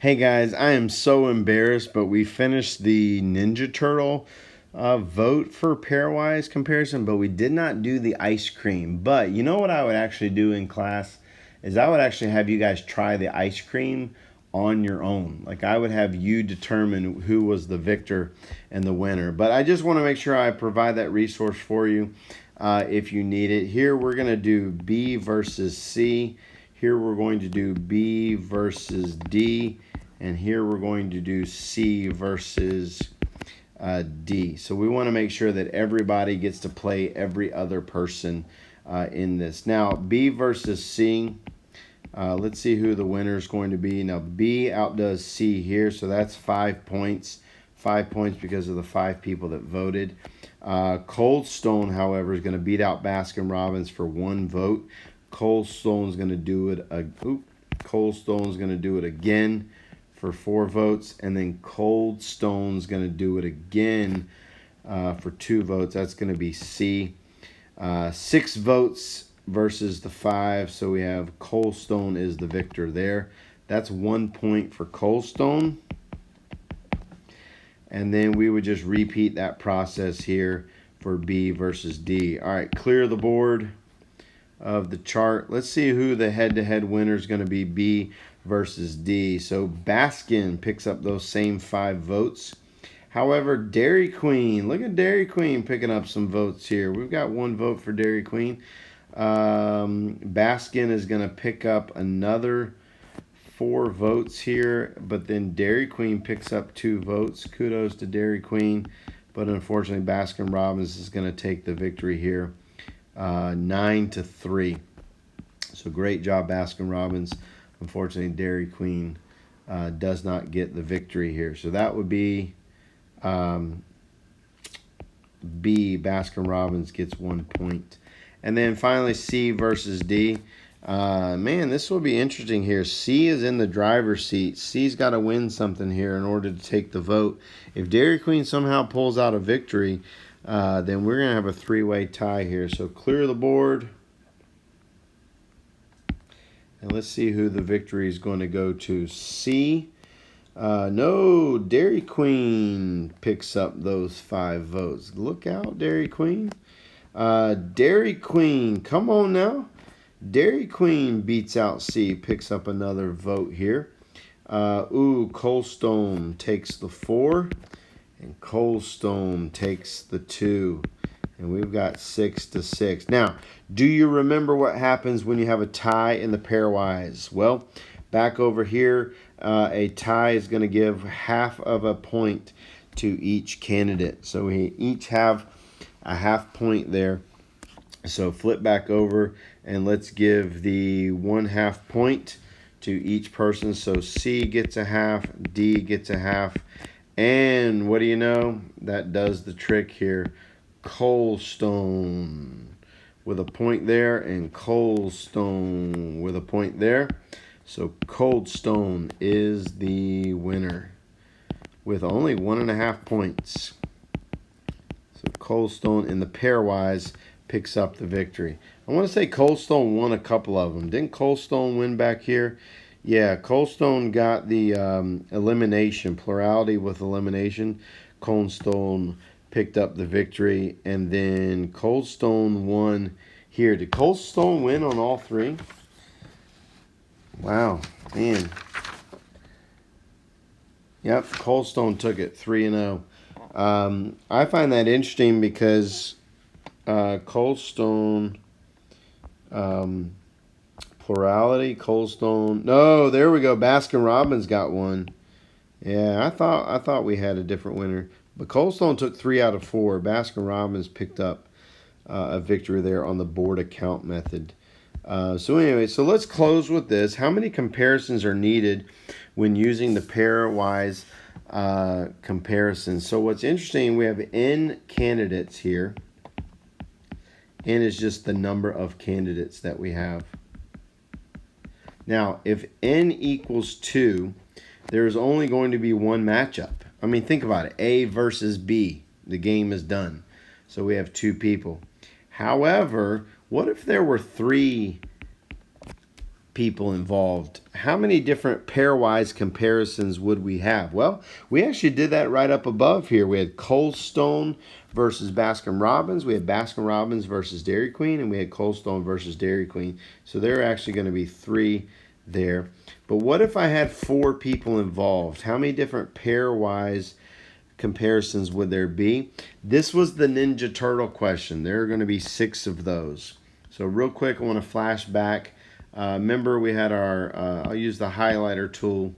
Hey guys, I am so embarrassed, but we finished the Ninja Turtle vote for Pairwise comparison, but we did not do the ice cream. But you know what I would actually do in class is I would actually have you guys try the ice cream on your own. Like I would have you determine who was the victor and the winner. But I just want to make sure I provide that resource for you if you need it. Here we're going to do B versus C. Here we're going to do B versus D. And here we're going to do C versus D. So we want to make sure that everybody gets to play every other person in this. Now, B versus C. Let's see who the winner is going to be. Now, B outdoes C here, so that's 5 points. 5 points because of the 5 people that voted. Cold Stone, however, is going to beat out Baskin Robbins for 1 vote. Cold Stone's going to do it. Cold Stone's going to do it again for 4 votes, and then Cold Stone's going to do it again for 2 votes. That's going to be C. 6 votes versus the 5, so we have Cold Stone is the victor there. That's 1 point for Cold Stone. And then we would just repeat that process here for B versus D. All right, clear the board of the chart. Let's see who the head-to-head winner is going to be, B versus D. So Baskin picks up those same 5 votes. However, Dairy Queen, look at Dairy Queen picking up some votes here. We've got 1 vote for Dairy Queen. Baskin is going to pick up another 4 votes here, but then Dairy Queen picks up 2 votes. Kudos to Dairy Queen, but unfortunately Baskin Robbins is going to take the victory here, 9-3. So great job, Baskin Robbins. Unfortunately, Dairy Queen does not get the victory here. So that would be B. Baskin Robbins gets 1 point. And then finally, C versus D. Man, this will be interesting here. C is in the driver's seat. C's got to win something here in order to take the vote. If Dairy Queen somehow pulls out a victory, then we're going to have a 3-way tie here. So clear the board. And let's see who the victory is going to go to. C. No, Dairy Queen picks up those 5 votes. Look out, Dairy Queen. Dairy Queen, come on now. Dairy Queen beats out C, picks up another vote here. Cold Stone takes the 4, and Cold Stone takes the 2. And we've got 6-6. Now, do you remember what happens when you have a tie in the pairwise? Well, back over here, a tie is going to give half of a point to each candidate. So we each have a half point there. So flip back over and let's give the 1/2 point to each person. So C gets a half, D gets a half, and what do you know? That does the trick here. Cold Stone with a point there, and Cold Stone with a point there. So Cold Stone is the winner with only 1.5 points. So Cold Stone in the pairwise picks up the victory. I want to say Cold Stone won a couple of them. Didn't Cold Stone win back here? Yeah, Cold Stone got the elimination, plurality with elimination. Cold Stone picked up the victory, and then Cold Stone won here. Did Cold Stone win on all 3? Wow, man. Yep, Cold Stone took it 3-0. I find that interesting because Cold Stone plurality, Cold Stone. No, there we go. Baskin Robbins got 1. Yeah, I thought we had a different winner. But Cold Stone took 3 out of 4. Baskin Robbins picked up a victory there on the board account method. So anyway, so let's close with this. How many comparisons are needed when using the pairwise comparison? So what's interesting, we have N candidates here. N is just the number of candidates that we have. Now, if N equals 2, there's only going to be 1 matchup. I mean, think about it. A versus B. The game is done. So we have 2 people. However, what if there were 3 people involved, how many different pairwise comparisons would we have? Well, we actually did that right up above here. We had Cold Stone versus Baskin Robbins. We had Baskin Robbins versus Dairy Queen, and we had Cold Stone versus Dairy Queen. So there are actually going to be 3 there. But what if I had 4 people involved? How many different pairwise comparisons would there be? This was the Ninja Turtle question. There are going to be 6 of those. So real quick, I want to flash back. Remember, we had our, I'll use the highlighter tool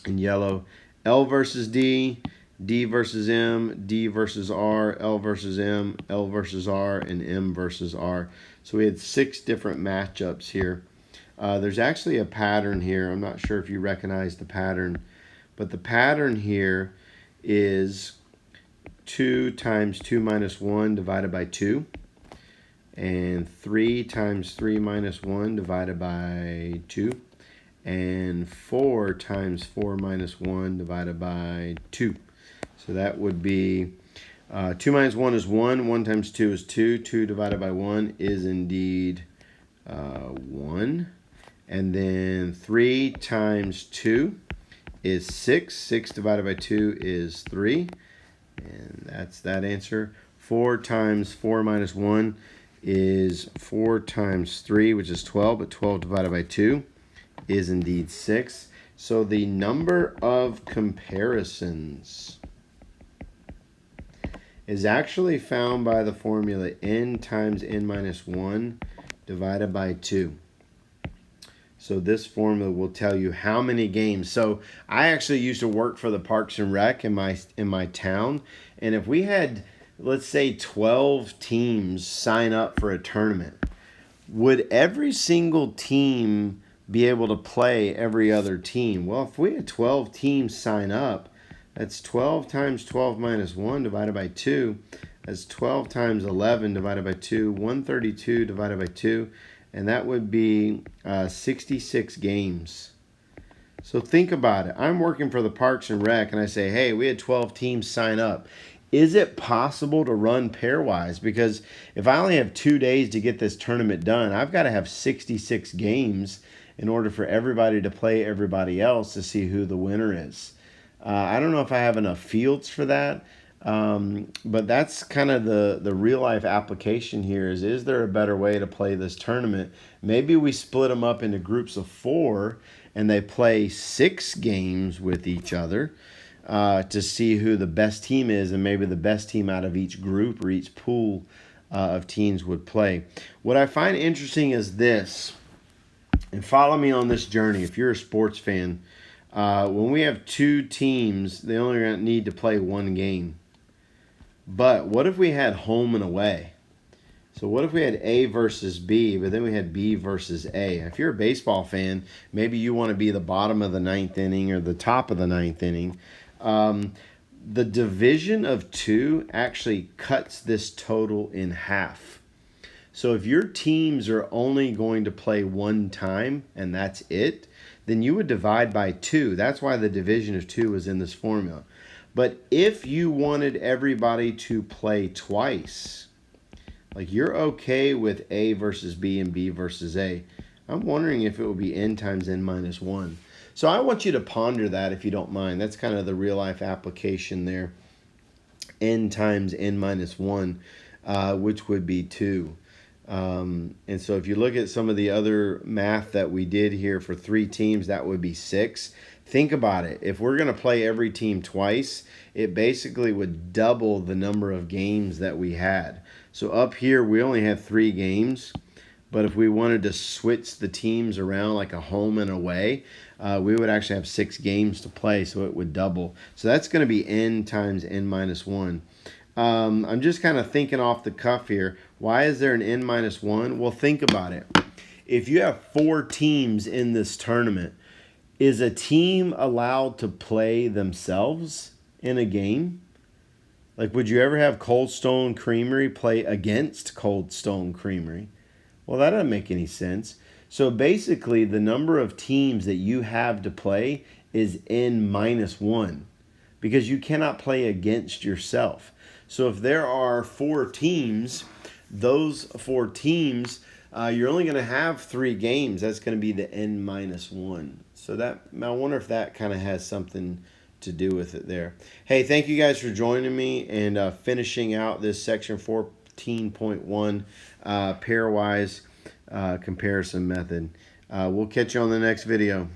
in yellow. L versus D, D versus M, D versus R, L versus M, L versus R, and M versus R. So we had 6 different matchups here. There's actually a pattern here. I'm not sure if you recognize the pattern, but the pattern here is 2 times 2 minus 1 divided by 2. And 3 times 3 minus 1 divided by 2. And 4 times 4 minus 1 divided by 2. So that would be 2 minus 1 is 1. 1 times 2 is 2. 2 divided by 1 is indeed 1. And then 3 times 2 is 6. 6 divided by 2 is 3. And that's that answer. 4 times 4 minus 1 is 4 times 3, which is 12, but 12 divided by 2 is indeed 6. So the number of comparisons is actually found by the formula n times n minus 1 divided by 2. So this formula will tell you how many games. So I actually used to work for the Parks and Rec in my town, and if we had, let's say, 12 teams sign up for a tournament, would every single team be able to play every other team? Well, if we had 12 teams sign up, that's 12 times 12 minus 1 divided by 2. That's 12 times 11 divided by 2, 132 divided by 2, and that would be 66 games. So think about it. I'm working for the Parks and Rec, and I say, hey, we had 12 teams sign up. Is it possible to run pairwise? Because if I only have 2 days to get this tournament done, I've got to have 66 games in order for everybody to play everybody else to see who the winner is. I don't know if I have enough fields for that, but that's kind of the real life application here is there a better way to play this tournament? Maybe we split them up into groups of 4 and they play 6 games with each other. To see who the best team is, and maybe the best team out of each group or each pool of teams would play. What I find interesting is this, and follow me on this journey if you're a sports fan. When we have 2 teams, they only need to play 1 game. But what if we had home and away? So what if we had A versus B, but then we had B versus A? If you're a baseball fan, maybe you want to be the bottom of the 9th inning or the top of the 9th inning. The division of 2 actually cuts this total in half. So if your teams are only going to play 1 time and that's it, then you would divide by 2. That's why the division of 2 is in this formula. But if you wanted everybody to play twice, like you're okay with A versus B and B versus A, I'm wondering if it would be n times n minus 1. So I want you to ponder that if you don't mind. That's kind of the real life application there. N times n minus 1, which would be 2. And so if you look at some of the other math that we did here for 3 teams, that would be 6. Think about it. If we're going to play every team twice, it basically would double the number of games that we had. So up here, we only had 3 games. But if we wanted to switch the teams around like a home and away, we would actually have 6 games to play, so it would double. So that's going to be n times n minus 1. I'm just kind of thinking off the cuff here. Why is there an n minus 1? Well, think about it. If you have 4 teams in this tournament, is a team allowed to play themselves in a game? Like, would you ever have Cold Stone Creamery play against Cold Stone Creamery? Well, that doesn't make any sense. So basically, the number of teams that you have to play is n minus 1 because you cannot play against yourself. So if there are 4 teams, those 4 teams you're only going to have 3 games. That's going to be the N-1. So that, I wonder if that kind of has something to do with it there. Hey, thank you guys for joining me and finishing out this section 14.1 pairwise comparison method. We'll catch you on the next video.